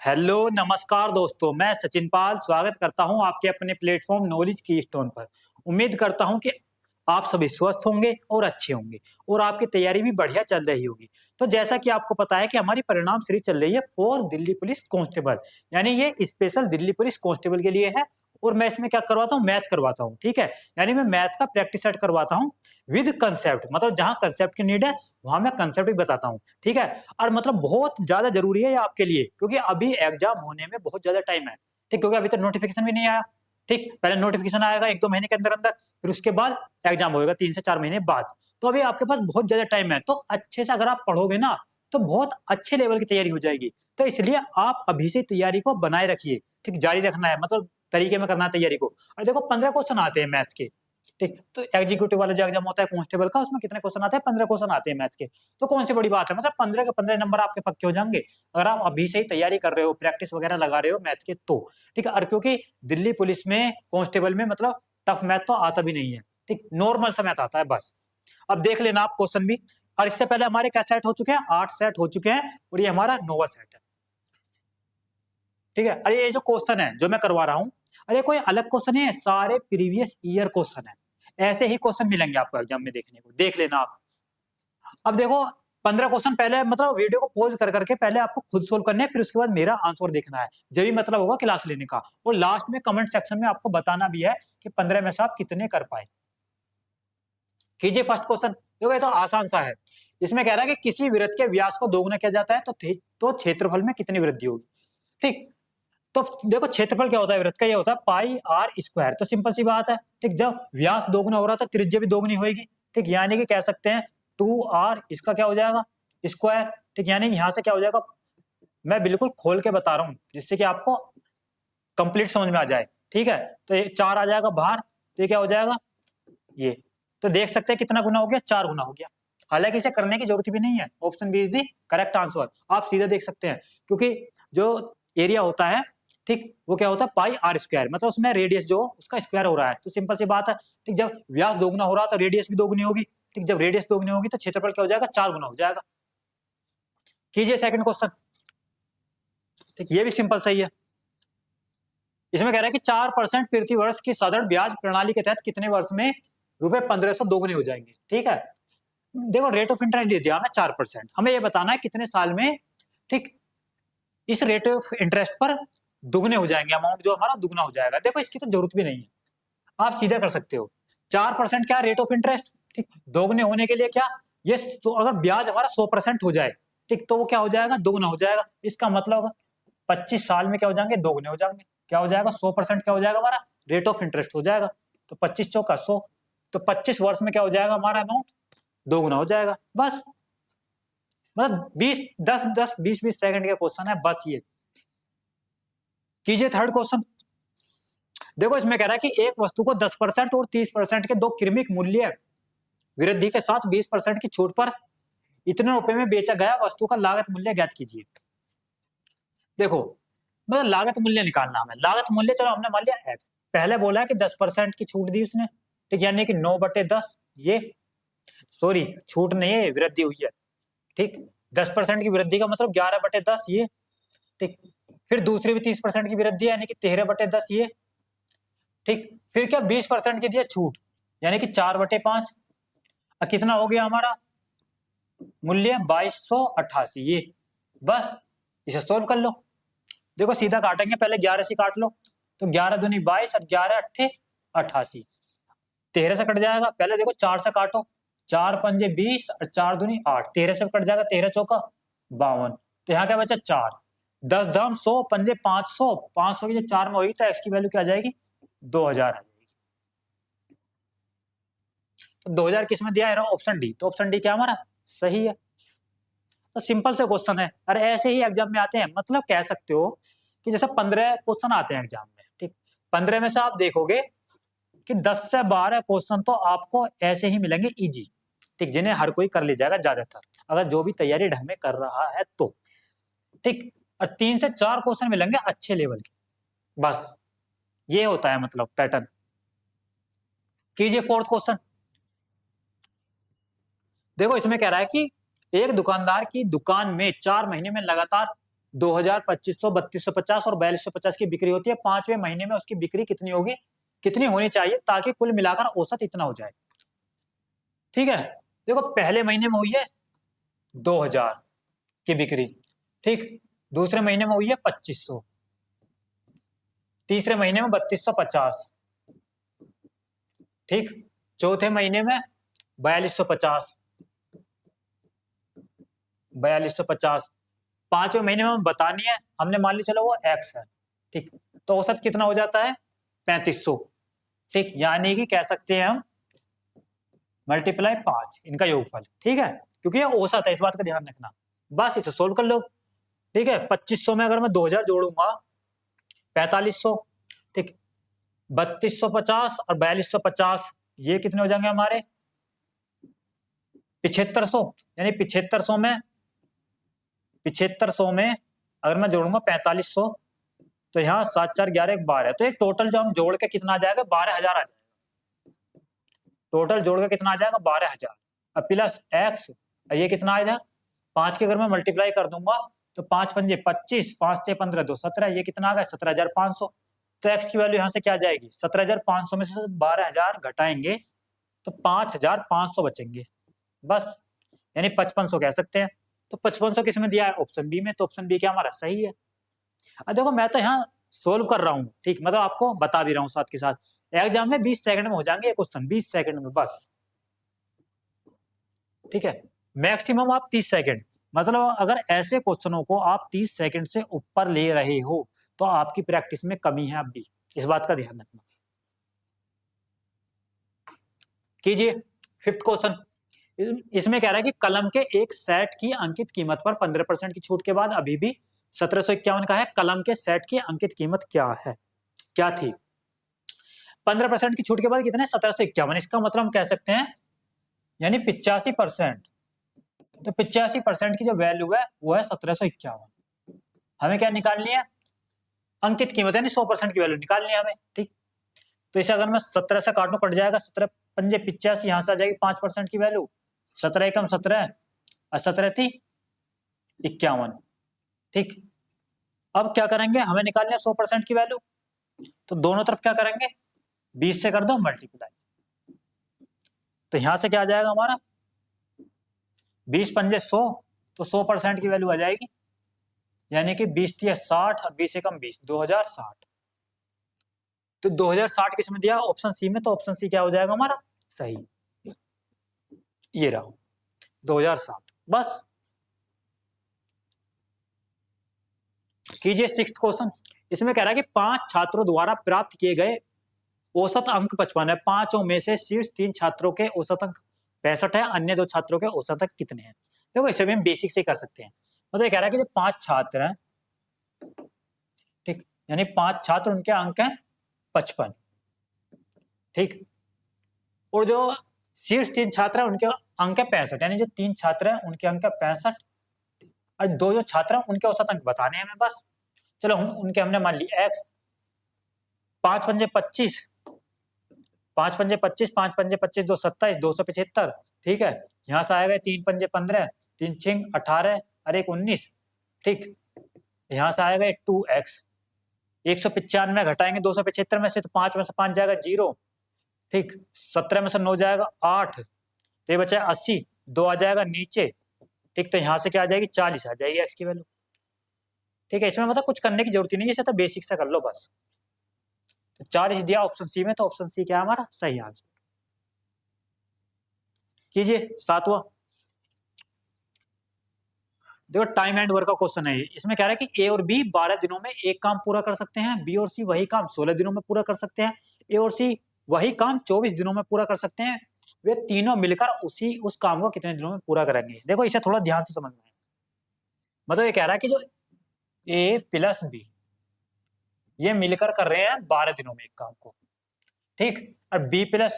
Hello नमस्कार दोस्तों, मैं सचिन पाल स्वागत करता हूं आपके अपने प्लेटफॉर्म नॉलेज की स्टोन पर। उम्मीद करता हूं कि आप सभी स्वस्थ होंगे और अच्छे होंगे और आपकी तैयारी भी बढ़िया चल रही होगी। तो जैसा कि आपको पता है कि हमारी परिणाम सीरीज चल रही है फॉर दिल्ली पुलिस कांस्टेबल, यानी ये स्पेशल दिल्ली पुलिस कांस्टेबल के लिए है। और मैं इसमें क्या करवाता हूँ, मैथ करवाता हूँ। ठीक है, यानी मैं मैथ का प्रैक्टिस सेट करवाता हूँ विद कंसेप्ट, मतलब जहां कंसेप्ट की नीड है वहां मैं कंसेप्ट भी बताता हूँ। ठीक है, और मतलब बहुत ज्यादा जरूरी है ये आपके लिए, क्योंकि अभी एग्जाम होने में बहुत ज्यादा टाइम है। ठीक, क्योंकि अभी तक नोटिफिकेशन भी नहीं आया। ठीक, पहले नोटिफिकेशन आएगा 1-2 महीने के अंदर अंदर, फिर उसके बाद एग्जाम होगा 3 से 4 महीने बाद। तो अभी आपके पास बहुत ज्यादा टाइम है, तो अच्छे से अगर आप पढ़ोगे ना तो बहुत अच्छे लेवल की तैयारी हो जाएगी। तो इसलिए आप अभी से तैयारी को बनाए रखिए। ठीक, जारी रखना है, मतलब तरीके में करना है तैयारी को। और देखो 15 क्वेश्चन आते हैं मैथ के। ठीक, तो एग्जीक्यूटिव वाला जो एग्जाम होता है कांस्टेबल का, उसमें कितने क्वेश्चन आते हैं? 15 क्वेश्चन आते हैं मैथ के। तो कौन सी बड़ी बात है, मतलब 15 के 15 नंबर आपके पक्के हो जाएंगे अगर आप अभी से ही तैयारी कर रहे हो, प्रैक्टिस वगैरह लगा रहे हो मैथ के तो। ठीक है, और क्योंकि दिल्ली पुलिस में कांस्टेबल में मतलब टफ मैथ तो आता भी नहीं है। ठीक, नॉर्मल सा मैथ आता है बस। अब देख लेना आप क्वेश्चन भी। और इससे पहले हमारे क्या सेट हो चुके हैं? 8 सेट हो चुके हैं और ये हमारा 9वां सेट है। ठीक है, अरे ये जो क्वेश्चन है जो मैं करवा रहा हूँ, अरे कोई अलग क्वेश्चन नहीं है, सारे प्रीवियस ईयर क्वेश्चन है। ऐसे ही क्वेश्चन मिलेंगे आपको एग्जाम में देखने को, देख लेना आप। अब देखो 15 क्वेश्चन पहले मतलब वीडियो को पॉज कर करके पहले आपको खुद सोल्व करने हैं, फिर उसके बाद मेरा आंसर देखना है। जब मतलब होगा क्लास लेने का, और लास्ट में कमेंट सेक्शन में आपको बताना भी है कि 15 में से आप कितने कर पाए। कीजिए फर्स्ट क्वेश्चन। देखो ये तो आसान सा है। इसमें कह रहा है कि किसी वृत्त के व्यास को दोगुना किया जाता है तो क्षेत्रफल में कितनी वृद्धि होगी। ठीक, तो देखो क्षेत्रफल क्या होता है वृत्त का? ये होता है पाई आर स्क्वायर। तो सिंपल सी बात है। ठीक, जब व्यास दोगुना हो रहा था त्रिज्या भी दोगुनी होगी। ठीक, यानी कि कह सकते हैं 2r, इसका क्या हो जाएगा? स्क्वायर। ठीक, यानी यहां से क्या हो जाएगा? मैं बिल्कुल खोल के बता रहा हूं जिससे कि आपको कंप्लीट समझ में आ जाए। ठीक है, तो ये 4 आ जाएगा बाहर, तो ये क्या हो जाएगा? ये। तो देख सकते हैं कितना गुना हो गया? 4 गुना हो गया। हालांकि इसे करने की जरूरत भी नहीं है, option B is the correct answer. आप सीधे देख सकते हैं, क्योंकि जो एरिया होता है, ठीक, वो क्या होता है पाई आर स्क्वायर, मतलब उसमें रेडियस जो उसका स्क्वायर हो रहा है। तो सिंपल सी बात है। ठीक, जब व्यास दोगुना हो रहा है तो रेडियस भी दोगुनी होगी। ठीक, जब रेडियस दोगुनी होगी तो क्षेत्रफल क्या हो जाएगा? 4 गुना हो जाएगा। कीजिए सेकंड क्वेश्चन। ठीक, ये भी सिंपल सही है। इसमें कह रहा है कि 4% प्रति वर्ष की साधारण ब्याज प्रणाली के तहत कितने वर्ष में रुपए 1500 दोगुने हो जाएंगे। ठीक है, देखो रेट ऑफ इंटरेस्ट दे दिया हमें 4%, हमें ये बताना है कितने साल में। ठीक, इस रेट ऑफ इंटरेस्ट पर दुगने हो जाएंगे, अमाउंट जो हमारा दुगना हो जाएगा। देखो इसकी तो जरूरत भी नहीं है, आप सीधा कर सकते हो। 4% क्या रेट ऑफ इंटरेस्ट? ठीक, दोगुने होने के लिए क्या, ये तो अगर ब्याज हमारा 100% हो जाए, ठीक, तो वो क्या हो जाएगा? दोगुना हो जाएगा। इसका मतलब 25 साल में क्या हो जाएंगे? दोगुने हो जाएंगे। क्या हो जाएगा? 100% क्या हो जाएगा हमारा? रेट ऑफ इंटरेस्ट हो जाएगा। तो 25 चौका 100, तो 25 वर्ष में क्या हो जाएगा हमारा अमाउंट? दोगुना हो जाएगा बस। मतलब 20 10 10 20 20 सेकंड का क्वेश्चन है बस ये। कीजिए थर्ड क्वेश्चन। देखो इसमें कह रहा है कि एक वस्तु को 10% और 30% के दो क्रमिक मूल्य वृद्धि के साथ 20% की छूट पर इतने रुपए में बेचा गया वस्तु का लागत मूल्य ज्ञात कीजिए। देखो मतलब लागत मूल्य निकालना हमें। लागत मूल्य चलो हमने मान लिया एक्स, पहले बोला है कि 10% की छूट दी उसने। ठीक, यानी कि 9/10 ये, सॉरी छूट नहीं है, वृद्धि हुई है। ठीक, 10% की वृद्धि का मतलब 11/10 ये। ठीक, फिर दूसरी भी 30% की वृद्धि है, यानी कि 13/10 ये। ठीक, फिर क्या 20% की दी है छूट, यानी कि 4/5। कितना हो गया हमारा मूल्य? 2288 ये। बस इसे सोल्व कर लो। देखो सीधा काटेंगे, पहले 11 से काट लो, तो 11 दूनी 22 और 11 अट्ठे 88। 13 से कट जाएगा, पहले देखो 4 से काटो, 4 पंजे 20 और 4 दूनी 8, 13 से कट जाएगा, 13 चौका 52। तो यहाँ क्या बचा? 4। 10 धाम 100 पंजे 500, 500 की जब 4 में होगी तो एक्स की वैल्यू क्या आ जाएगी? 2000 आ जाएगी। तो 2000 किस में दिया है? Option D. तो ऑप्शन डी क्या हमारा सही है। तो सिंपल से क्वेश्चन है, अरे ऐसे ही एग्जाम में आते हैं। मतलब कह सकते हो कि जैसे 15 क्वेश्चन आते हैं एग्जाम में। ठीक, 15 में से आप देखोगे कि 10 से 12 क्वेश्चन तो आपको ऐसे ही मिलेंगे इजी। ठीक, जिन्हें हर कोई कर ले जाएगा ज्यादातर, अगर जो भी तैयारी ढंग में कर रहा है तो। ठीक, और 3 से 4 क्वेश्चन मिलेंगे अच्छे लेवल के, बस ये होता है मतलब पैटर्न। कीजिए फोर्थ क्वेश्चन। देखो इसमें कह रहा है कि एक दुकानदार की दुकान में 4 महीने में लगातार 2000, 2500, 3250 और 4250 की बिक्री होती है। 5वें महीने में उसकी बिक्री कितनी होगी, कितनी होनी चाहिए ताकि कुल मिलाकर औसत इतना हो जाए। ठीक है, देखो पहले महीने में हुई है 2000 की बिक्री, ठीक, दूसरे महीने में हुई है 2500, तीसरे महीने में 3250, ठीक, चौथे महीने में 4250, 4250, पांचवें महीने में बतानी है, हमने मान ली चलो वो एक्स है, ठीक, तो औसत कितना हो जाता है 3500, ठीक, यानी कि कह सकते हैं हम मल्टीप्लाई 5 इनका योगफल, ठीक है, क्योंकि ये औसत है, इस बात का ध्यान रखना। बस इसे सोल्व कर लो, ठीक है। 2500 में अगर मैं 2000 जोड़ूंगा 4500, ठीक, 3250 और 4250 ये कितने हो जाएंगे हमारे 7500, यानी 7500 में अगर मैं जोड़ूंगा 4500, तो यहाँ 7 4 11 1 12, तो ये टोटल जो हम जोड़ के कितना आ जाएगा 12000 आ जाएगा, टोटल जोड़ के कितना आ जाएगा 12000, अब प्लस एक्स, ये कितना आएगा 5 के अगर मैं मल्टीप्लाई कर दूंगा तो 5 पंजे 25, 5 ते 15 2 17, ये कितना आ गया 17500, तो एक्स की वैल्यू यहाँ से क्या आ जाएगी 17500 में से 12000 घटाएंगे तो 5500 बचेंगे, बस, यानी 5500 कह सकते हैं। तो 5500 किस में दिया है ऑप्शन बी में, तो ऑप्शन बी क्या हमारा सही है। अब देखो मैं तो यहाँ सोल्व कर रहा हूँ, ठीक, मतलब आपको बता भी रहा हूँ साथ के साथ, एग्जाम में 20 सेकंड में हो जाएंगे क्वेश्चन, 20 सेकंड में बस, ठीक है, मैक्सिमम आप 30 सेकंड, मतलब अगर ऐसे क्वेश्चनों को आप 30 सेकंड से ऊपर ले रहे हो तो आपकी प्रैक्टिस में कमी है, अब भी इस बात का ध्यान रखना। कीजिए फिफ्थ क्वेश्चन, इसमें कह रहा है कि कलम के एक सेट की अंकित कीमत पर 15% की छूट के बाद अभी भी 1751 का है, कलम के सेट की अंकित कीमत क्या है, क्या थी। 15% की छूट के बाद कितने 1751, इसका मतलब हम कह सकते हैं यानी 85%, तो 85% की जो वैल्यू है वो है 1751, हमें क्या निकालनी है अंकित कीमत, यानी 100% की वैल्यू निकालनी है हमें, ठीक, तो इसे अगर मैं 17 से काटूं कट जाएगा, 17 पंजे 85, यहां से आ जाएगी 5% की वैल्यू, 17 एकम 17 और 17 थी 51, ठीक, अब क्या करेंगे हमें निकालनी है 100% की वैल्यू, तो दोनों तरफ क्या करेंगे 20 से कर दो मल्टीप्लाई, तो यहां से क्या आ जाएगा हमारा 20 पंजे 100, तो 100% की वैल्यू आ जाएगी, यानी कि 20 थी 60 और 20 एकम 20, 2060, तो 2060 किसमें दिया ऑप्शन सी में, तो ऑप्शन सी क्या हो जाएगा हमारा सही, ये रहा 2060, बस। कीजिए सिक्स्थ क्वेश्चन, इसमें कह रहा है कि 5 छात्रों द्वारा प्राप्त किए गए औसत अंक 55 है, 5 में से शीर्ष 3 छात्रों के औसत अंक 65 है, अन्य 2 छात्रों के औसत अंक कितने हैं। देखो इसे भी हम बेसिक से कर सकते हैं, मतलब ये कह रहा है कि जो 5 छात्र हैं, ठीक, यानी 5 छात्र उनके अंक हैं 55, ठीक, और जो शीर्ष 3 छात्र हैं उनके अंक है 65, यानी जो 3 छात्र हैं उनके अंक है 65 और 2 जो छात्र हैं उनके औसत अंक बताने हैं हमें, बस। चलो उनके हमने मान ली एक्स, 5 पंजे 25, 5 पंजे 25, 5 पंजे 25 2 27, 275, ठीक है, यहां से आएगा 3 पंजे 15, 3 छिंग 18 और 1 19, ठीक, यहां से आएगा 2x, 195 घटाएंगे 275 में से, तो 5 में से 5 जाएगा 0, ठीक, 17 में से 9 जाएगा 8, तो ये बचा 80, 2 आ जाएगा नीचे, ठीक, तो यहां से क्या आ जाएगी 40 आ जाएगी एक्स की वैल्यू, ठीक है, इसमें मतलब कुछ करने की जरूरत ही नहीं है, इसे तो बेसिक से कर लो बस। तो 40 दिया ऑप्शन सी में, तो ऑप्शन सी क्या है हमारा सही आंसर। कीजिए सातवां, देखो टाइम एंड वर्क का क्वेश्चन है, इसमें कह रहा है कि ए और बी 12 दिनों में एक काम पूरा कर सकते हैं, बी और सी वही काम 16 दिनों में पूरा कर सकते हैं, ए और सी वही काम 24 दिनों में पूरा कर सकते हैं, वे तीनों मिलकर उस काम को कितने दिनों में पूरा करेंगे। देखो इसे थोड़ा ध्यान से समझना है, मतलब ये कह रहा है कि जो ए प्लस बी ये मिलकर कर रहे हैं 12 दिनों में एक काम को, ठीक, और बी प्लस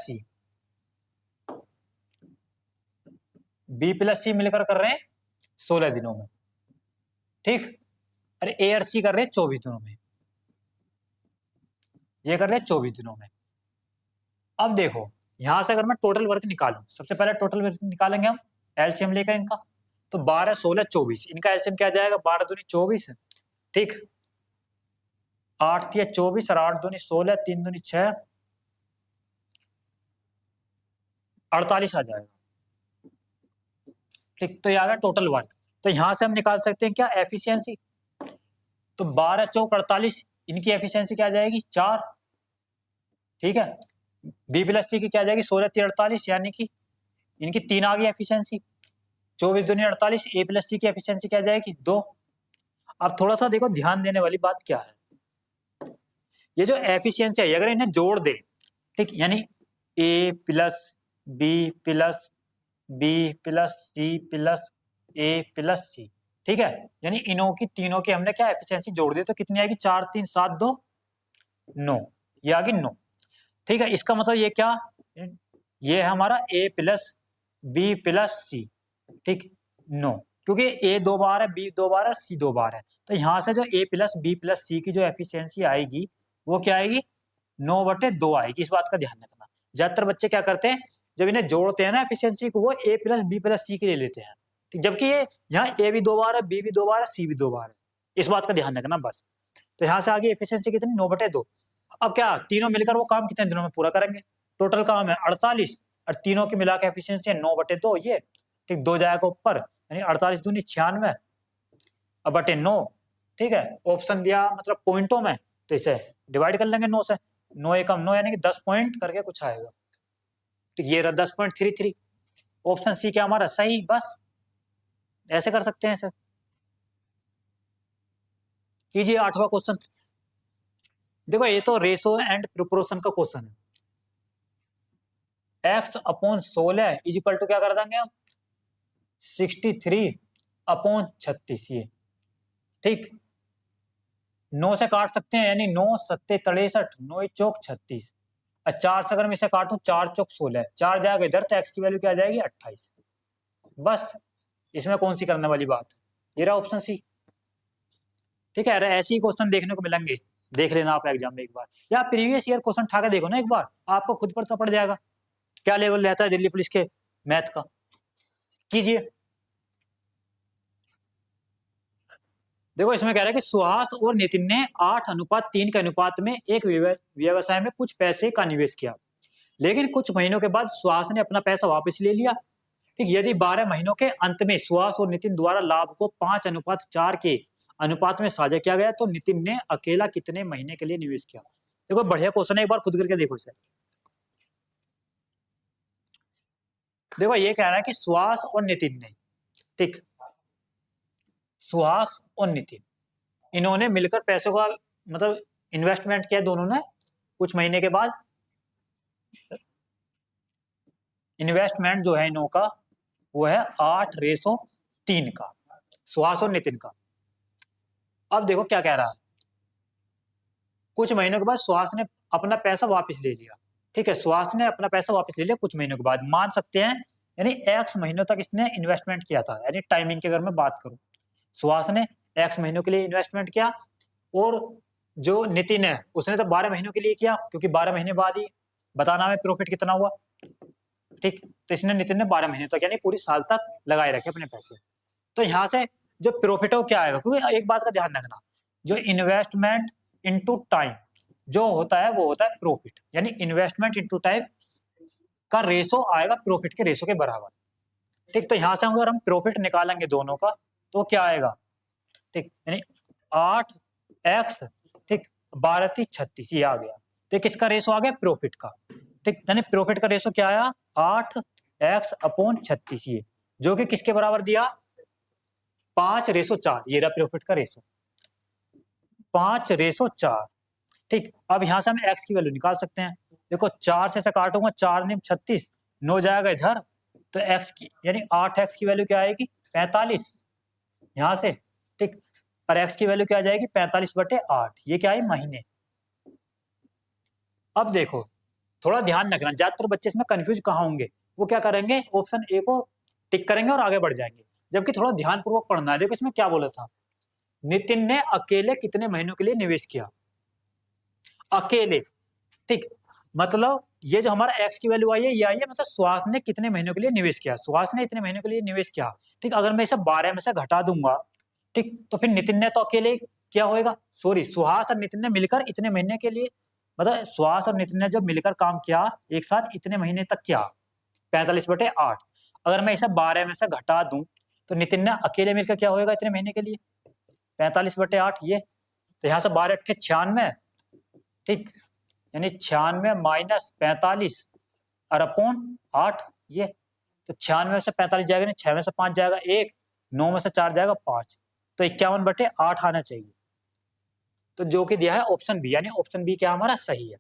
सी मिलकर कर रहे हैं 16 दिनों में, ठीक, अरे ए और सी कर रहे हैं 24 दिनों में, ये कर रहे हैं 24 दिनों में। अब देखो यहां से अगर मैं टोटल वर्क निकालूं, सबसे पहले टोटल वर्क निकालेंगे हम एलसीएम लेकर इनका, तो 12, 16, 24, इनका एलसीएम क्या जाएगा? 12 दूनी 24, ठीक, 8 तिया 24 और 8 दूनी 16, 3 दूनी 6, 48 आ जाएगा, ठीक। तो ये आ गया टोटल वर्क। तो यहां से हम निकाल सकते हैं क्या? एफिशिएंसी। तो 12 चौक 48, इनकी एफिशिएंसी क्या आ जाएगी? 4, ठीक है। बी प्लस सी की क्या आ जाएगी? 16 3 48, यानी कि इनकी 3 आ गई एफिशिएंसी। 24 दूनी 48, ए प्लस सी की एफिशिएंसी क्या आ जाएगी? 2। अब थोड़ा सा देखो, ध्यान देने वाली बात क्या है, ये जो एफिशिएंसी है अगर इन्हें जोड़ दे, ठीक, यानी A plus B plus B plus C plus A plus C, ठीक है, यानी इनों की तीनों की हमने क्या एफिशिएंसी जोड़ दी, तो कितनी आएगी? 4 3 7 2 9, ये आ गई 9, ठीक है। इसका मतलब ये क्या, ये है हमारा ए प्लस बी प्लस सी, ठीक, 9, क्योंकि ए 2 बार है, बी 2 बार है, सी 2 बार है, तो यहां से जो ए प्लस बी प्लस सी की जो एफिशिएंसी आएगी वो क्या आएगी? 9/2 आएगी। इस बात का ध्यान रखना। ज्यादातर बच्चे क्या करते हैं, जब इन्हें जोड़ते हैं ना एफिशिएंसी को, वो ए प्लस बी प्लस सी के ले लेते हैं, ठीक, जबकि ये यहाँ ए भी 2 बार है, बी भी 2 बार है, सी भी 2 बार है। इस बात का ध्यान रखना बस। तो यहाँ से आगे एफिशिएंसी कितनी? 9/2। अब क्या तीनों मिलकर वो काम कितने दिनों में पूरा करेंगे? टोटल काम है 48 और तीनों की मिला के एफिशिएंसी है 9/2, ये ठीक, 2 जाएगा ऊपर, यानी 48 दूनी 96 अब बटे 9, ठीक है। ऑप्शन दिया मतलब पॉइंटों में, तो इसे डिवाइड कर लेंगे 9 से, 9 एकम 9, यानी कि 10 पॉइंट करके कुछ आएगा, ठीक, ये रहा 10.33। ऑप्शन सी क्या हमारा सही? बस ऐसे कर सकते हैं इसे। कीजिए 8वां क्वेश्चन। देखो ये तो रेशो एंड प्रोपोर्शन का क्वेश्चन है। x/16 इज इक्वल टू क्या कर देंगे हम? 63/36, ये ठीक। 9 से काट सकते हैं, यानी 9 7 63, 9 चौक 36, और 4 से अगर मैं इसे काटूं, 4 चौक 16, 4 जाएगा इधर, तो x की वैल्यू क्या आ जाएगी? 28। बस इसमें कौन सी करने वाली बात, ये रहा ऑप्शन सी, ठीक है। अरे ऐसे ही क्वेश्चन देखने को मिलेंगे, देख लेना आप एग्जाम में एक बार, या प्रीवियस ईयर क्वेश्चन उठा के देखो ना एक बार, आपको खुद पता पड़ जाएगा क्या लेवल रहता है दिल्ली पुलिस के मैथ का। कीजिए। देखो इसमें कह रहा है कि सुहास और नितिन ने 8:3 के अनुपात में एक व्यवसाय में कुछ पैसे का निवेश किया, लेकिन कुछ महीनों के बाद सुहास ने अपना पैसा वापस ले लिया, ठीक। यदि 12 महीनों के अंत में सुहास और नितिन द्वारा लाभ को 5:4 के अनुपात में साझा किया गया, तो नितिन ने अकेला कितने महीने के लिए निवेश किया? देखो बढ़िया क्वेश्चन है, एक बार खुद करके देखो इसे। देखो ये कह रहा है कि सुहास और नितिन ने, ठीक, सुहास और नितिन इन्होंने मिलकर पैसों का मतलब इन्वेस्टमेंट किया दोनों ने, कुछ महीने के बाद इन्वेस्टमेंट जो है इनों का वो है 8:3 का, सुहास और नितिन का। अब देखो क्या कह रहा है, कुछ महीनों के बाद सुहास ने अपना पैसा वापस ले लिया, ठीक है। सुहास ने अपना पैसा वापस ले लिया कुछ महीनों के बाद, मान सकते हैं, यानी x महीनों तक इसने इन्वेस्टमेंट किया था, यानी टाइमिंग की अगर मैं बात करूं, सुहास ने x महीनों के लिए इन्वेस्टमेंट किया, और जो नितिन है उसने तो 12 महीनों के लिए किया, क्योंकि 12 महीने बाद ही बताना हमें प्रॉफिट कितना हुआ, ठीक। तो इसने नितिन ने 12 महीने तक यानी पूरी साल तक लगाए रखे अपने पैसे। तो यहाँ से जो प्रॉफिट है वो क्या आएगा, क्योंकि एक बात का ध्यान रखना, जो इन्वेस्टमेंट इनटू टाइम जो होता है वो होता है प्रॉफिट, यानी इन्वेस्टमेंट इनटू टाइम का रेशो आएगा प्रॉफिट के रेशो के बराबर, ठीक। तो यहाँ से अगर हम प्रॉफिट निकालेंगे दोनों का, तो क्या आएगा, ठीक, यानी 8x, ठीक, 12×36 ये आ गया, तो किसका रेशो आ गया? प्रॉफिट का, ठीक, यानी प्रॉफिट का रेशो क्या आया? 8x/36, ये जो कि किसके बराबर दिया? 5:4, ये रहा प्रॉफिट का रेशो 5:4, ठीक। अब यहां से हम x की वैल्यू निकाल सकते हैं। देखो 4 से काटूंगा, 4 9 36, 9 जाएगा इधर, तो x की यानी 8x की वैल्यू क्या आएगी? 45 यहां से, ठीक, और x की वैल्यू क्या आ जाएगी? 45/8, ये क्या है? महीने। अब देखो थोड़ा ध्यान रखना, ज्यादातर बच्चे इसमें कंफ्यूज कहाँ होंगे, वो क्या करेंगे, ऑप्शन ए को टिक करेंगे और आगे बढ़ जाएंगे, जबकि थोड़ा ध्यानपूर्वक पढ़ना है। देखो इसमें क्या बोला था, नितिन ने अकेले कितने महीनों के लिए निवेश किया? अकेले, ठीक। मतलब ये जो हमारा एक्स की वैल्यू आई है ये आई है, मतलब सुहास ने कितने महीनों के लिए निवेश किया, सुहास ने इतने महीनों के लिए निवेश किया। ठीक, अगर मैं इसे 12 में से घटा दूंगा, ठीक, तो फिर नितिन ने तो अकेले क्या होएगा, सॉरी, सुहास और नितिन ने मिलकर इतने महीने के लिए, मतलब सुहास और नितिन ने जब मिलकर काम किया एक साथ इतने महीने तक किया, 45/8। अगर मैं इसे 12 में से घटा दूं तो नितिन ने अकेले मिलकर क्या होएगा इतने महीने के लिए, 45/8 ये। तो यहाँ से 12 अट्ठे 96, ठीक, यानी 96 माइनस 45 और अपॉन 8 ये। तो 96 में से 45 जाएगा नहीं, 6 में से 5 जाएगा 1, 9 में से 4 जाएगा 5, तो 51/8 आना चाहिए। तो जो कि दिया है ऑप्शन बी, यानी ऑप्शन बी क्या हमारा सही है।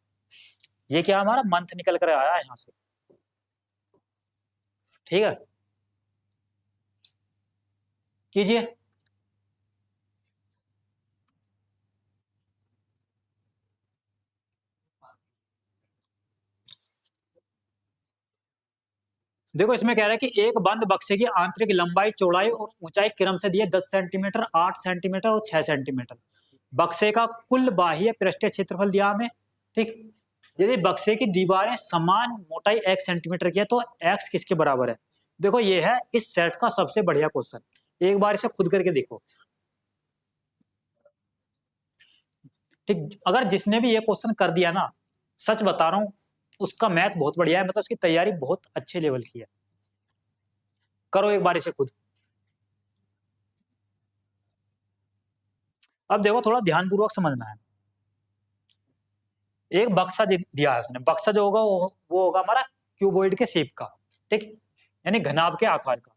ये क्या हमारा मंथ निकल कर आया है यहाँ से, ठीक है, कीजिए। देखो इसमें कह रहा है कि एक बंद बक्से की आंतरिक लंबाई चौड़ाई और ऊंचाई क्रम से दिए 10 सेंटीमीटर, 8 सेंटीमीटर और 6 सेंटीमीटर। बक्से का कुल बाह्य पृष्ठीय क्षेत्रफल दिया हमें, ठीक। यदि बक्से की दीवारें समान मोटाई 1 सेंटीमीटर की है तो x किसके बराबर है। देखो ये है इस सेट का सबसे बढ़िया क्वेश्चन, एक बार इसे खुद करके देखो, ठीक। अगर जिसने भी ये क्वेश्चन कर दिया ना, सच बता रहा हूं, उसका मैथ बहुत बढ़िया है, मतलब उसकी तैयारी बहुत अच्छे लेवल की है। करो एक बार इसे खुद। अब देखो थोड़ा ध्यानपूर्वक समझना है। एक बक्सा दिया है उसने, बक्सा जो होगा वो होगा हमारा क्यूबॉइड के शेप का, ठीक, यानी घनाभ के आकार का।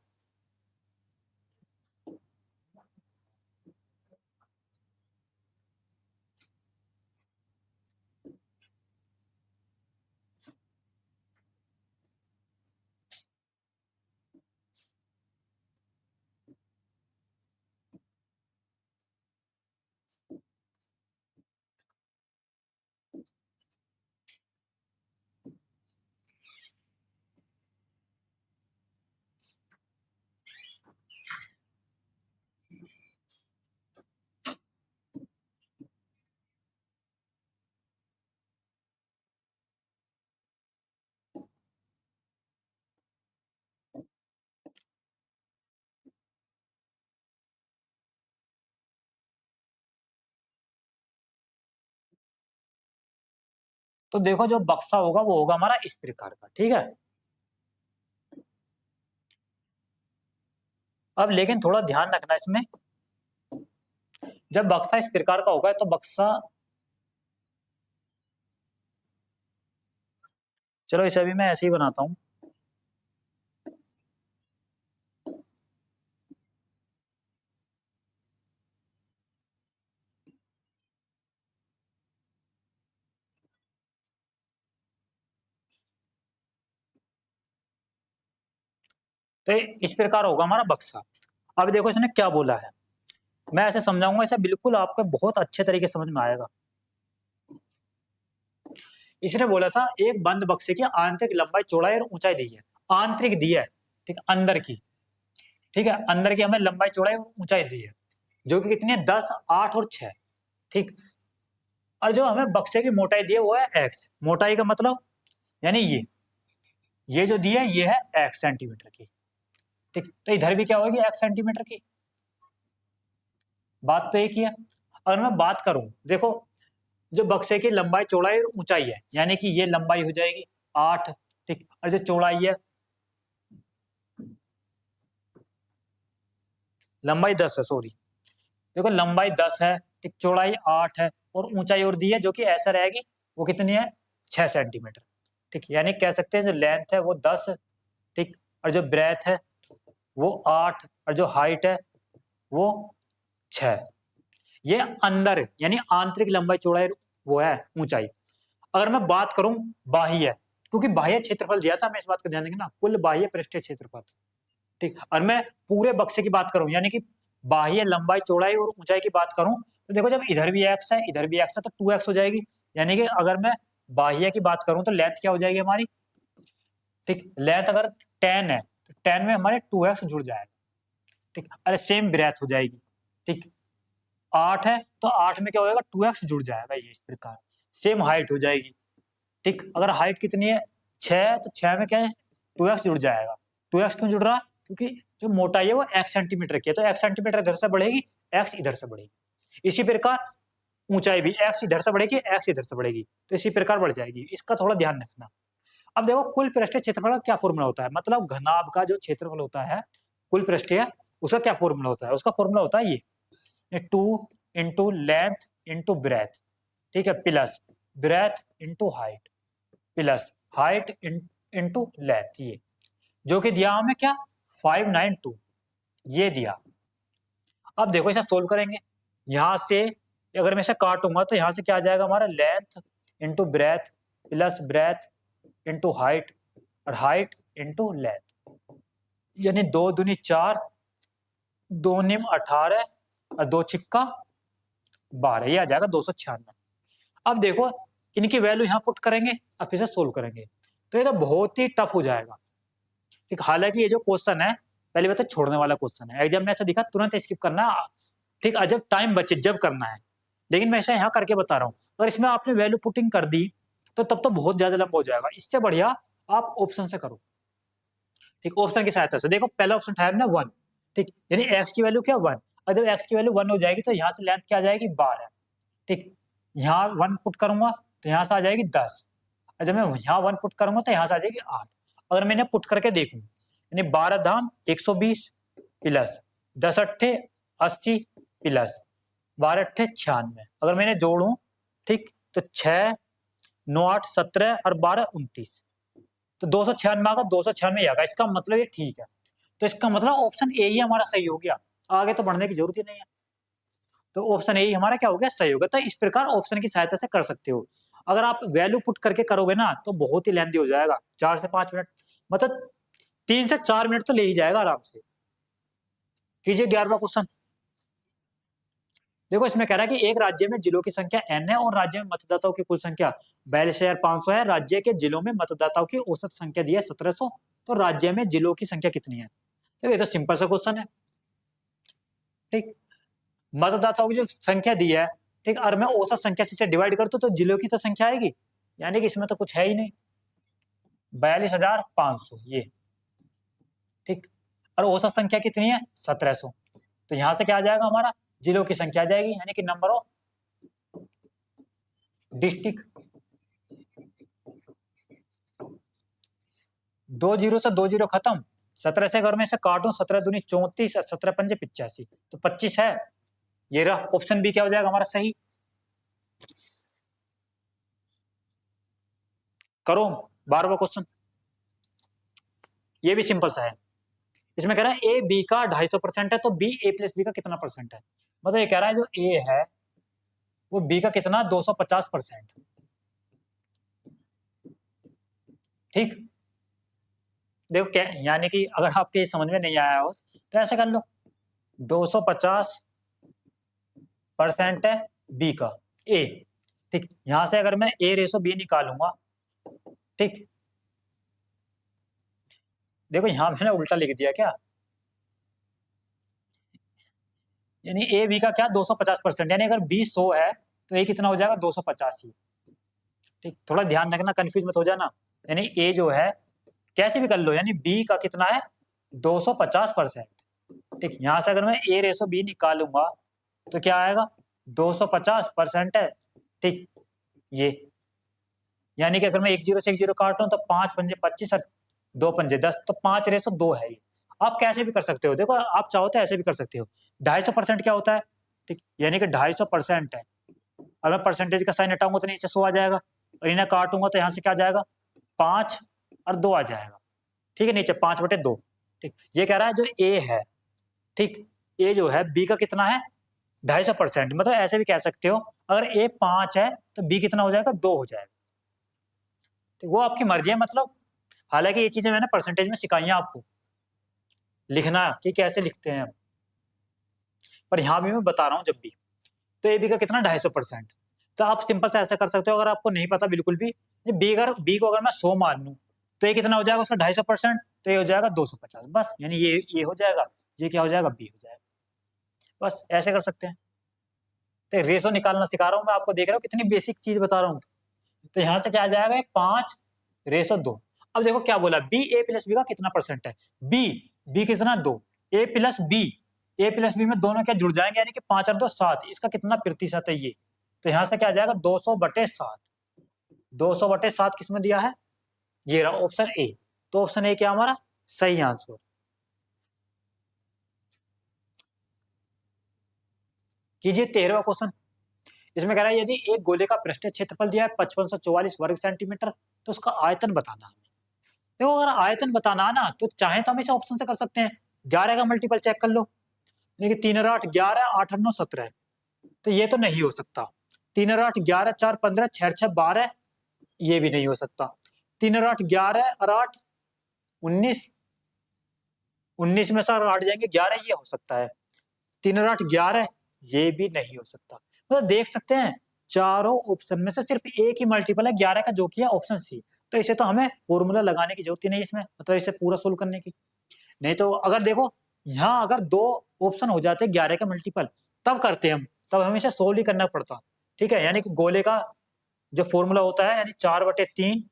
तो देखो जो बक्सा होगा वो होगा हमारा इस प्रकार का, ठीक है। अब लेकिन थोड़ा ध्यान रखना इसमें, जब बक्सा इस प्रकार का होगा तो बक्सा, चलो इसे अभी मैं ऐसे ही बनाता हूं। तो इस प्रकार होगा हमारा बक्सा। अब देखो इसने क्या बोला है, मैं ऐसे समझाऊंगा, इसे बिल्कुल आपको बहुत अच्छे तरीके से समझ में आएगा। इसने बोला था एक बंद बक्से की आंतरिक लंबाई चौड़ाई और ऊंचाई दी है, आंतरिक दी है, ठीक, अंदर की, ठीक है, अंदर की हमें लंबाई चौड़ाई और ऊंचाई दी है, जो कि कितनी है 10, 8 और 6, ठीक। और जो हमें बक्से की मोटाई दी है वो है x, मोटाई का मतलब यानी ये जो दी है ये है x सेंटीमीटर की, ठीक। तो इधर भी क्या होगी x सेंटीमीटर की, बात तो एक ही है। अगर मैं बात करूं, देखो जो बक्से की लंबाई चौड़ाई और ऊंचाई है, यानी कि ये लंबाई हो जाएगी 8, ठीक, और जो चौड़ाई है, लंबाई 10 है, सॉरी, देखो लंबाई 10 है, ठीक, चौड़ाई 8 है और ऊंचाई और दी है जो कि ऐसा रहेगी, वो कितनी है 6 सेंटीमीटर, ठीक। यानी कह सकते हैं जो लेंथ है वो 10, ठीक, और जो ब्रेथ है वो 8 और जो हाइट है वो 6। ये अंदर यानी आंतरिक लंबाई चौड़ाई वो है ऊंचाई। अगर मैं बात करूं बाह्य, क्योंकि बाह्य क्षेत्रफल दिया था, मैं इस बात का ध्यान देंगे ना, कुल बाह्य पृष्ठीय क्षेत्रफल, ठीक। और मैं पूरे बक्से की बात करूं यानी कि बाह्य लंबाई चौड़ाई और ऊंचाई की बात करूं, तो देखो जब इधर भी एक्स है इधर भी एक्स है तो 2x हो जाएगी। यानी कि अगर मैं बाह्य की बात करूं तो लेंथ क्या हो जाएगी हमारी, ठीक, लेंथ अगर 10 है तो 10 में हमारे 2x जुड़ जाएगा, ठीक। अरे सेम ब्रेथ हो जाएगी, ठीक, 8 है तो 8 में क्या होगा 2x जुड़ जाएगा, ये इस प्रकार सेम हाइट हो जाएगी, ठीक, अगर हाइट कितनी है 6, तो 6 में क्या है 2x जुड़ जाएगा। 2x क्यों जुड़ रहा है? क्योंकि जो मोटाई है वो x सेंटीमीटर की है, तो x सेंटीमीटर इधर से बढ़ेगी, x इधर से बढ़ेगी। इसी प्रकार ऊंचाई भी x इधर से बढ़ेगी, x इधर से बढ़ेगी, तो इसी प्रकार बढ़ जाएगी। इसका थोड़ा ध्यान रखना। अब देखो कुल पृष्ठीय क्षेत्रफल का क्या फॉर्मूला होता है, मतलब घनाभ का जो क्षेत्रफल होता है कुल पृष्ठीय, उसका क्या फॉर्मूला होता है? उसका फॉर्मूला होता है ये 2 इंटू लेंथ इंटू ब्रेथ, ठीक है, plus breadth into height plus height into length, ये जो कि दिया हमें क्या 592, ये दिया। अब देखो इसे सोल्व करेंगे, यहां से अगर मैं इसे काटूंगा तो यहां से क्या आ जाएगा हमारा length into breadth plus breadth into height और हाइट इंटू लेंथ, यानी 2 दूनी 4, 2 निम 18 और 2 छिक्का 12, ये आ जाएगा 296। अब देखो इनकी वैल्यू यहाँ पुट करेंगे, अब फिर से सोल्व करेंगे, तो ये तो बहुत ही टफ हो जाएगा। ठीक, हालांकि ये जो क्वेश्चन है पहले बता छोड़ने वाला क्वेश्चन है, एग्जाम में ऐसा दिखा तुरंत स्किप करना, ठीक, जब टाइम बचे जब करना है, लेकिन मैं ऐसा यहाँ करके बता रहा हूँ। अगर इसमें आपने वैल्यू पुटिंग कर दी तो तब तो बहुत ज्यादा लंबा हो जाएगा, इससे बढ़िया आप ऑप्शन से करो। ठीक, ऑप्शन की सहायता से देखो, पहला ऑप्शन था ना 1, ठीक, यानी एक्स की वैल्यू क्या 1, और जब एक्स की वैल्यू 1 हो जाएगी तो यहाँ से लेंथ क्या आ जाएगी 12, ठीक, यहाँ 1 पुट करूंगा तो यहाँ से आ जाएगी 10, और जब मैं यहाँ 1 पुट करूंगा तो यहाँ से आ जाएगी 8। अगर मैंने पुट करके देखूं, यानी 12 धाम 120 प्लस 10 अट्ठे 80 प्लस 12 अट्ठे 96, अगर मैंने जोड़ूं, ठीक, तो 6 9 8 17 और 12 29, तो 296 आगा, 296 आगा, इसका मतलब ये ठीक है। तो इसका मतलब ऑप्शन ए ही हमारा सही हो गया, आगे तो बढ़ने की जरूरत ही नहीं है, तो ऑप्शन ए ही हमारा क्या हो गया सही होगा। तो इस प्रकार ऑप्शन की सहायता से कर सकते हो। अगर आप वैल्यू पुट करके करोगे ना तो बहुत ही लेंथी हो जाएगा, 4 से 5 मिनट, मतलब 3 से 4 मिनट तो ले ही जाएगा आराम से। कीजिए 11वां क्वेश्चन। देखो इसमें कह रहा है कि एक राज्य में जिलों की संख्या n है और राज्य में मतदाताओं की कुल संख्या 42,500 है। राज्य के जिलों में मतदाताओं की औसत संख्या दी है 1700, तो राज्य में जिलों की संख्या कितनी है? देखो ये तो सिंपल सा क्वेश्चन है, ठीक, मतदाताओं की जो संख्या दी है, ठीक, और मैं औसत संख्या से डिवाइड करता तो जिलों की तो संख्या आएगी, यानी कि इसमें तो कुछ है ही नहीं, 42,500 ये, ठीक, और औसत संख्या कितनी है 1700, तो यहां से क्या आ जाएगा हमारा जिलों की संख्या आ जाएगी, यानी कि नंबर ऑफ डिस्ट्रिक्ट। 2 जीरो से 2 जीरो खत्म, 17 से अगर मैं इसे काटूं 17 दूनी 34 और 17 पंजे 85, तो 25 है, ये रहा ऑप्शन बी क्या हो जाएगा हमारा सही। करो 12वां क्वेश्चन, ये भी सिंपल सा है। इसमें कह रहा है ए बी का 250% है, तो बी ए प्लस बी का कितना परसेंट है? मतलब ये कह रहा है जो ए है वो बी का कितना 250%, ठीक। देखो क्या, यानी कि अगर आपके समझ में नहीं आया हो तो ऐसे कर लो, 250% है बी का ए, ठीक, यहां से अगर मैं ए रेसो बी निकालूंगा, ठीक, देखो यहां मैंने उल्टा लिख दिया क्या, यानी ए बी का क्या 250%, यानी अगर बी 100 है तो ए कितना हो जाएगा 285, ठीक, थोड़ा ध्यान रखना कंफ्यूज मत हो जाना, यानी ए जो है कैसे भी कर लो, यानी बी का कितना है 250%, ठीक, यहां से अगर मैं ए रेसो बी निकालूंगा तो क्या आएगा 250% है, ठीक, ये यानी कि अगर मैं 1 जीरो से 1 जीरो काट रहा हूं तो 5 पंजे 25 और 2 पंजे 10, तो 5 रेसो 2 है ये। आप कैसे भी कर सकते हो, देखो आप चाहो तो ऐसे भी कर सकते हो। 250% क्या होता है, ठीक, यानी कि 250% है, और मैं परसेंटेज का साइन हटाऊंगा तो नीचे 100 आ जाएगा, और इन्हें काटूंगा तो यहाँ से क्या आ जाएगा 5 और 2 आ जाएगा, ठीक है, नीचे 5/2, ठीक, ये कह रहा है जो ए है, ठीक, ए जो है बी का कितना है 250%, मतलब ऐसे भी कह सकते हो अगर ए 5 है तो बी कितना हो जाएगा 2 हो जाएगा, तो वो आपकी मर्जी है। मतलब हालांकि ये चीजें मैंने परसेंटेज में सिखाई हैं आपको लिखना कि कैसे लिखते हैं हम, पर यहाँ भी मैं बता रहा हूँ जब भी, तो ए बी का कितना 250%, तो आप सिंपल से ऐसा कर सकते हो, अगर आपको नहीं पता बिल्कुल भी, बी को अगर मैं 100 मान लूँ तो ये कितना हो जाएगा उसका 250%, तो ये हो जाएगा 250, बस, यानी ये हो जाएगा, ये क्या हो जाएगा बी हो जाएगा, बस ऐसे कर सकते हैं। तो रेशो निकालना सिखा रहा हूँ मैं आपको, देख रहा हूँ कितनी बेसिक चीज बता रहा हूँ, तो यहाँ से क्या आ जाएगा 5:2। अब देखो क्या बोला, बी ए प्लस बी का कितना परसेंट है, बी कितना 2, ए प्लस बी में दोनों क्या जुड़ जाएंगे, यानी कि 5 और 2 7, इसका कितना प्रतिशत है ये, तो यहाँ से क्या आ जाएगा 200/7। 200/7 किसमें दिया है, ये रहा ऑप्शन ए। तो ऑप्शन ए क्या हमारा सही आंसर। कीजिए 13वां क्वेश्चन। इसमें कह रहा है यदि एक गोले का पृष्ठीय क्षेत्रफल दिया है 5544 वर्ग सेंटीमीटर, तो उसका आयतन बताना है। देखो अगर आयतन बताना ना तो चाहे तो हम इसे ऑप्शन से कर सकते हैं, 11 का मल्टीपल चेक कर लो, देखिए 3 और 8 11, 8 और 9 17, तो ये तो नहीं हो सकता। 3 और 8 11, 4 15, 6 6 12, ये भी नहीं हो सकता। 3 और 8 11 और 8 19, 19 में से 8 जाएंगे 11, ये हो सकता है। 3 और 8 11, ये भी नहीं हो सकता। मतलब देख सकते हैं चारों ऑप्शन में से सिर्फ एक ही मल्टीपल है 11 का, जो कि है ऑप्शन सी। तो इसे तो हमें फॉर्मूला लगाने की जरूरत ही नहीं इसमें, मतलब इसे पूरा सोल्व करने की। नहीं तो अगर देखो यहाँ अगर 2 ऑप्शन हो जाते 11 का मल्टीपल, तब करते हम, तब हमें इसे सोल्व ही करना पड़ता। ठीक है, यानी कि गोले का जो फॉर्मूला होता है, यानी 4/3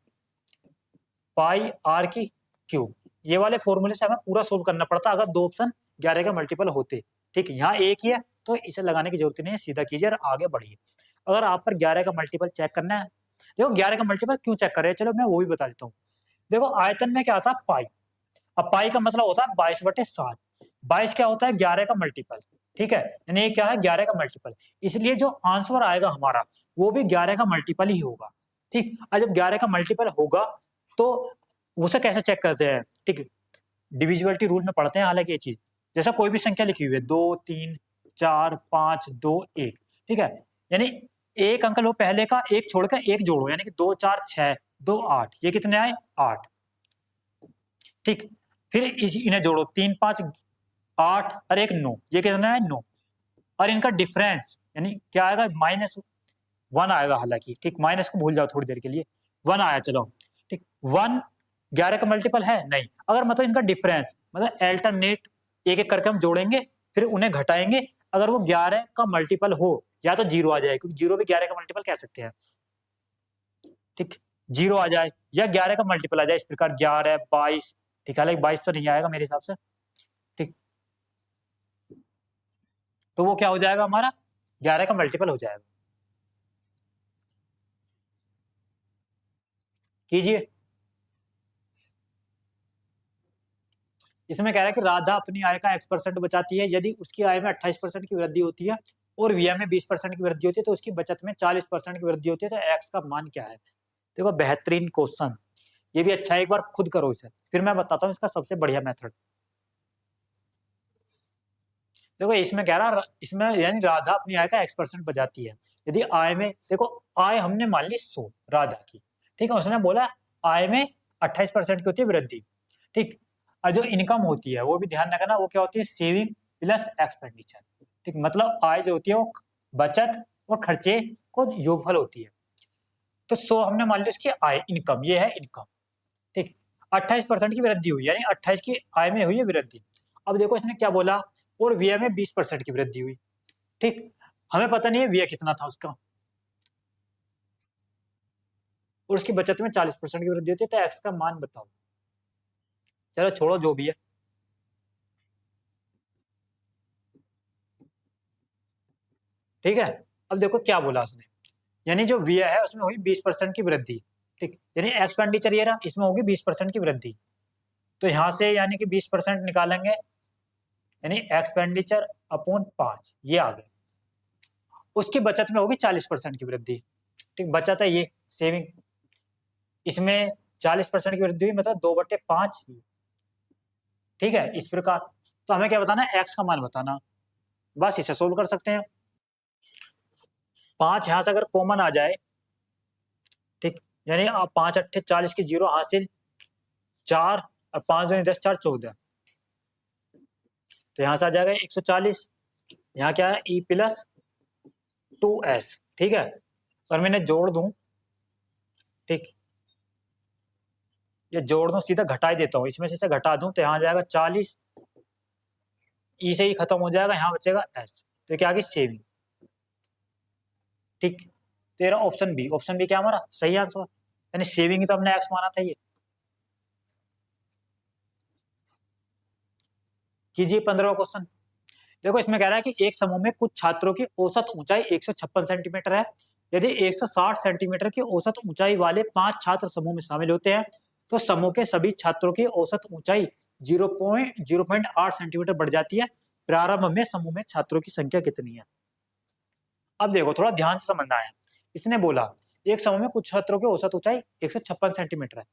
पाई आर की क्यूब, ये वाले फॉर्मूले से हमें पूरा सोल्व करना पड़ता अगर 2 ऑप्शन 11 का मल्टीपल होते। ठीक है, यहाँ एक ही है तो इसे लगाने की जरूरत नहीं है, सीधा कीजिए और आगे बढ़िए। अगर आप पर 11 का मल्टीपल चेक करना है, देखो 11 का मल्टीपल क्यों चेक कर रहे हैं, चलो मैं वो भी बता देता हूँ। देखो आयतन में क्या था पाई, अब पाई का मतलब होता है 22/7। 22 क्या होता है 11 का मल्टीपल। ठीक है, यानी ये क्या है 11 का मल्टीपल, इसलिए जो आंसर आएगा हमारा वो भी 11 का मल्टीपल ही होगा। ठीक, और जब 11 का मल्टीपल होगा तो उसे कैसे चेक करते हैं, ठीक, डिविजिबिलिटी रूल में पढ़ते हैं हालांकि ये चीज। जैसा कोई भी संख्या लिखी हुई है 2 3 4 5 2 1, ठीक है, यानी एक अंक लो पहले का, एक छोड़कर एक जोड़ो, यानी कि 2 4 6 2 8, ये कितने आए 8। ठीक, फिर इन्हें जोड़ो 3 5 8 और 1 9, ये कितना है 9, और इनका डिफरेंस यानी क्या आएगा -1 आएगा हालांकि। ठीक, माइनस को भूल जाओ थोड़ी देर के लिए, 1 आया चलो। ठीक, 1 11 का मल्टीपल है नहीं, अगर मतलब इनका डिफरेंस मतलब अल्टरनेट एक एक करके हम जोड़ेंगे फिर उन्हें घटाएंगे, अगर वो 11 का मल्टीपल हो या तो 0 आ जाए, क्योंकि 0 भी 11 का मल्टीपल कह सकते हैं। ठीक, 0 आ जाए या 11 का मल्टीपल आ जाए, इस प्रकार 11 22, ठीक है, 22 तो नहीं आएगा मेरे हिसाब से। ठीक, तो वो क्या हो जाएगा हमारा 11 का मल्टीपल हो जाएगा। कीजिए। इसमें कह रहा है कि राधा अपनी आय का x% बचाती है, यदि उसकी आय में 28% की वृद्धि होती है और व्यय में 20% की वृद्धि होती है तो उसकी बचत में 40% की वृद्धि होती है, तो x का मान क्या है। देखो बेहतरीन क्वेश्चन, ये भी अच्छा है, एक बार खुद करो इसे फिर मैं बताता हूँ इसका सबसे बढ़िया मेथड। देखो इसमें कह रहा, इसमें यानी राधा अपनी आय का x% बचाती है, यदि आय में, देखो आय हमने मान ली 100 राधा की, ठीक है, उसने बोला आय में 28% की होती है वृद्धि। ठीक, और जो इनकम होती है वो भी ध्यान रखना, वो क्या होती है सेविंग प्लस एक्सपेंडिचर। ठीक, मतलब आय जो होती है वो बचत और खर्चे को योगफल होती है। तो 100 हमने मान लिया उसकी आय, इनकम, ये है इनकम। ठीक, 28% की वृद्धि हुई, यानी 28 की आय में हुई है वृद्धि। अब देखो इसने क्या बोला, और व्यय में 20% की वृद्धि हुई। ठीक, हमें पता नहीं है व्यय कितना था उसका, और उसकी बचत में 40% की वृद्धि होती है, तो एक्स का मान बताओ। चलो छोड़ो जो भी है, ठीक है। अब देखो क्या बोला उसने, यानी जो व्यय है उसमें हुई 20% की वृद्धि। ठीक, यानी एक्सपेंडिचर ये रहा, इसमें होगी 20% की वृद्धि, तो यहां से यानी कि 20% निकालेंगे, यानी एक्सपेंडिचर अपॉन 5, ये आ गए। उसकी बचत में होगी 40% की वृद्धि। ठीक, बचत है ये सेविंग, इसमें 40% की वृद्धि हुई, मतलब 2/5। ठीक है, इस प्रकार। तो हमें क्या बताना है, एक्स का मान बताना, बस इसे सोल्व कर सकते हैं। 5 यहां से अगर कॉमन आ जाए, ठीक, यानी 5 8 40 की 0 हासिल, 4 और 5 दूनी 10 4 14, तो यहां से आ जाएगा 140। यहाँ क्या है ई प्लस 2s। ठीक है, और मैंने जोड़ दूं, ठीक, ये जोड़ दूं सीधा घटा ही देता हूँ, इसमें से घटा दूं तो यहाँ आ जाएगा 40, ई से ही खत्म हो जाएगा, यहाँ बचेगा एस, तो क्या आ गई सेविंग। ठीक, तो ये रहा ऑप्शन बी। ऑप्शन बी क्या हमारा सही आंसर, यानी सेविंग ही तो हमने एक्स माना था। ये कीजिए 15वां क्वेश्चन। देखो इसमें कह रहा है कि एक समूह में कुछ छात्रों की औसत ऊंचाई 156 सेंटीमीटर है। यदि 160 सेंटीमीटर की औसत ऊंचाई वाले 5 छात्र समूह में शामिल होते हैं तो समूह के सभी छात्रों की औसत ऊंचाई 0.8 सेंटीमीटर बढ़ जाती है। प्रारंभ में समूह में छात्रों की संख्या कितनी है। अब देखो थोड़ा ध्यान से समझना है। इसने बोला एक समूह में कुछ छात्रों की औसत ऊंचाई 156 सेंटीमीटर है।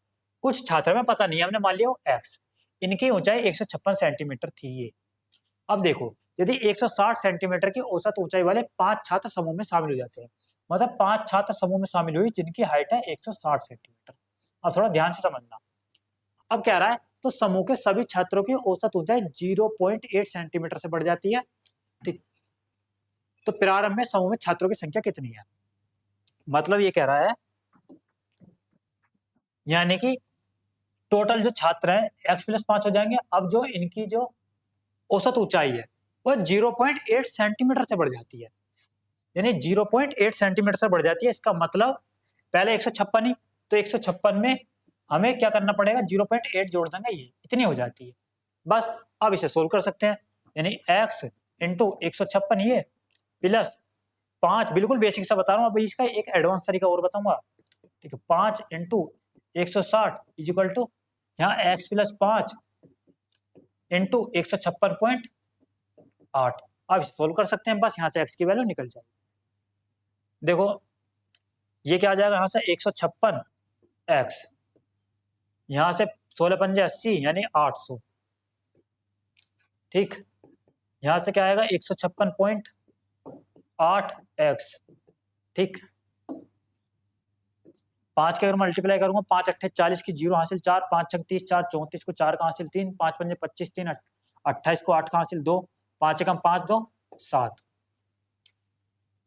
कुछ छात्र में पता नहीं, हमने मान लिया वो एक्स, इनकी ऊंचाई 156 सेंटीमीटर थी ये। अब देखो यदि 160 सेंटीमीटर की औसत ऊंचाई वाले 5 छात्र समूह में शामिल हो जाते हैं, मतलब 5 छात्र समूह में शामिल हुई जिनकी हाइट है 160 सेंटीमीटर। अब थोड़ा ध्यान से समझना। अब कह रहा है तो समूह के सभी छात्रों की औसत ऊंचाई 0.8 सेंटीमीटर से बढ़ जाती है। ठीक, तो प्रारंभ में समूह में छात्रों की संख्या कितनी है। मतलब ये कह रहा है यानी कि टोटल जो छात्र हैं x+5 हो जाएंगे। अब जो इनकी जो औसत ऊंचाई है वह 0.8 सेंटीमीटर से बढ़ जाती है, यानी 0.8 सेंटीमीटर से बढ़ जाती है। इसका मतलब पहले 156 ही, तो 156 में हमें क्या करना पड़ेगा 0.8 जोड़ देंगे, ये इतनी हो जाती है बस। अब इसे सोल्व कर सकते हैं, यानी x इंटू 156 ये प्लस 5, बिल्कुल बेसिक सा बता रहा हूँ। अब इसका एक एडवांस तरीका और बताऊंगा। ठीक है, 5 इंटू 160 इजिकल टू यहाँ x+5 इंटू 156.8। अब इसे सोल्व कर सकते हैं बस, यहाँ से x की वैल्यू निकल जाएगी। देखो ये क्या आ जाएगा, यहाँ से 156x, यहाँ से 16 पंजे 80 यानी 800। ठीक, यहाँ से क्या आएगा 156.8x। ठीक, 5 के अगर मल्टीप्लाई करूंगा 5 अट्ठे 40 की 0 हासिल 4, 5 छक 30, 4 34 को 4 का हासिल 3, 5 पंजे 25, 3 28 को 8 का हासिल 2, 5 एकम 5 2 7।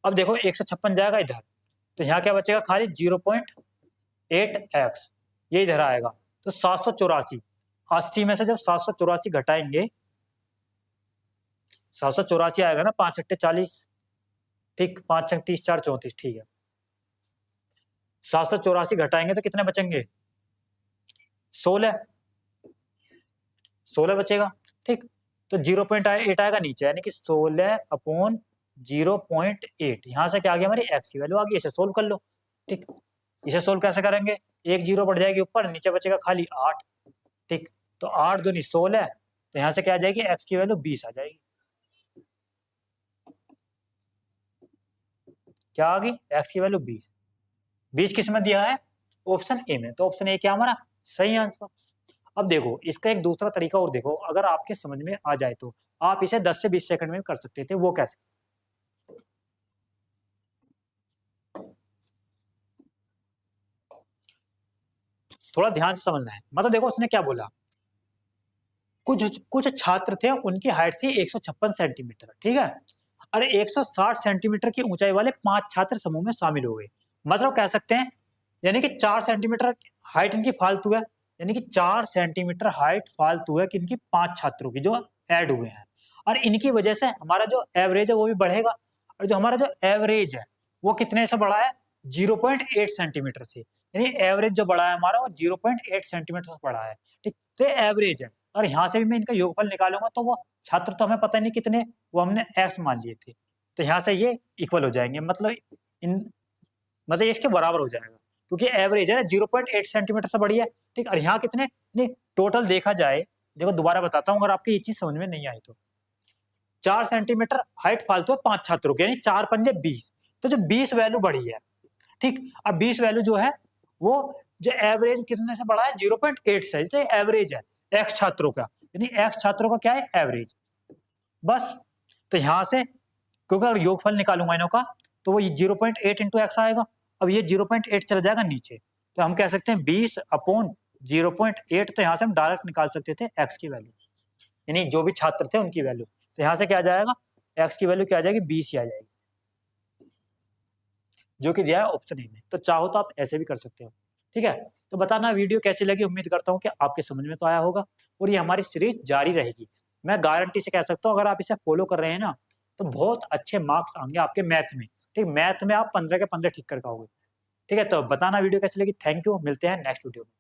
अब देखो 156 जाएगा इधर, तो यहाँ क्या बचेगा खाली 0.8x, ये इधर आएगा तो 784। 80 में से जब 784 घटाएंगे, 784 आएगा ना, 5 अट्ठे 40, ठीक, 5 छक 30, 4 34, ठीक है। 784 घटाएंगे तो कितने बचेंगे 16 बचेगा। ठीक, तो 0.8 आएगा नीचे, यानी कि 16/0.8। यहां से क्या आ गया हमारी x की वैल्यू आ गई। इसे सोल्व कर लो। ठीक, इसे सोल्व कैसे करेंगे, एक 0 बढ़ जाएगी ऊपर, नीचे बचेगा खाली 8। ठीक, तो 8 दूनी 16, तो यहां से क्या आ जाएगी x की वैल्यू 20 आ जाएगी। क्या आ गई x की वैल्यू 20। 20 किस में दिया है, ऑप्शन ए में, तो ऑप्शन ए क्या हमारा सही आंसर। अब देखो इसका एक दूसरा तरीका और देखो, अगर आपके समझ में आ जाए तो आप इसे 10 से 20 सेकंड में कर सकते थे। वो कैसे, थोड़ा ध्यान से समझना है। मतलब देखो उसने क्या बोला, कुछ कुछ छात्र थे उनकी हाइट थी 156 सेंटीमीटर। ठीक है, अरे 160 सेंटीमीटर की ऊंचाई वाले 5 छात्र समूह में शामिल हो गए। मतलब कह सकते हैं यानी कि 4 सेंटीमीटर हाइट इनकी फालतू है, यानी कि 4 सेंटीमीटर हाइट फालतू है कि इनकी 5 छात्रों की जो ऐड हुए हैं, और इनकी वजह से हमारा जो एवरेज है वो भी बढ़ेगा। और जो हमारा जो एवरेज है वो कितने से बढ़ा है 0.8 सेंटीमीटर से, यानी एवरेज जो बढ़ा है हमारा वो 0.8 सेंटीमीटर से बढ़ा है। ठीक, तो एवरेज है, और यहाँ से भी मैं इनका योगफल निकालूंगा तो वो छात्र तो हमें पता नहीं कितने, वो हमने x मान लिए थे, तो यहाँ से ये इक्वल हो जाएंगे। मतलब मतलब इसके बराबर हो जाएगा, क्योंकि एवरेज है 0.8 सेंटीमीटर से बढ़ी है। ठीक, और यहाँ कितने, नहीं टोटल देखा जाए, देखो दोबारा बताता हूँ अगर आपकी ये चीज समझ में नहीं आई तो। 4 सेंटीमीटर हाइट फालतू है 5 छात्रों की, यानी 4 पंजे 20, तो जो 20 वैल्यू बढ़ी है। ठीक, अब 20 वैल्यू जो है वो जो एवरेज कितने से बढ़ा है 0.8 से, तो एवरेज है x छात्रों का, यानी x छात्रों का क्या है एवरेज बस। तो यहां से क्योंकि अगर योगफल निकालूंगा इनों का तो वो 0.8 इंटू एक्स आएगा। अब ये 0.8 चला जाएगा नीचे, तो हम कह सकते हैं 20/0.8, तो यहाँ से हम डायरेक्ट निकाल सकते थे x की वैल्यू, यानी जो भी छात्र थे उनकी वैल्यू। तो यहाँ से क्या आ जाएगा x की वैल्यू क्या आ जाएगी 20 ही आ जाएगी, जो कि दिया है ऑप्शन ए में। तो चाहो तो आप ऐसे भी कर सकते हो। ठीक है, तो बताना वीडियो कैसी लगी, उम्मीद करता हूँ कि आपके समझ में तो आया होगा, और ये हमारी सीरीज जारी रहेगी। मैं गारंटी से कह सकता हूँ अगर आप इसे फॉलो कर रहे हैं ना तो बहुत अच्छे मार्क्स आएंगे आपके मैथ में। ठीक, मैथ में आप 15 के 15 ठीक कर पाओगे। ठीक है, तो बताना वीडियो कैसी लगी। थैंक यू, मिलते हैं नेक्स्ट वीडियो में।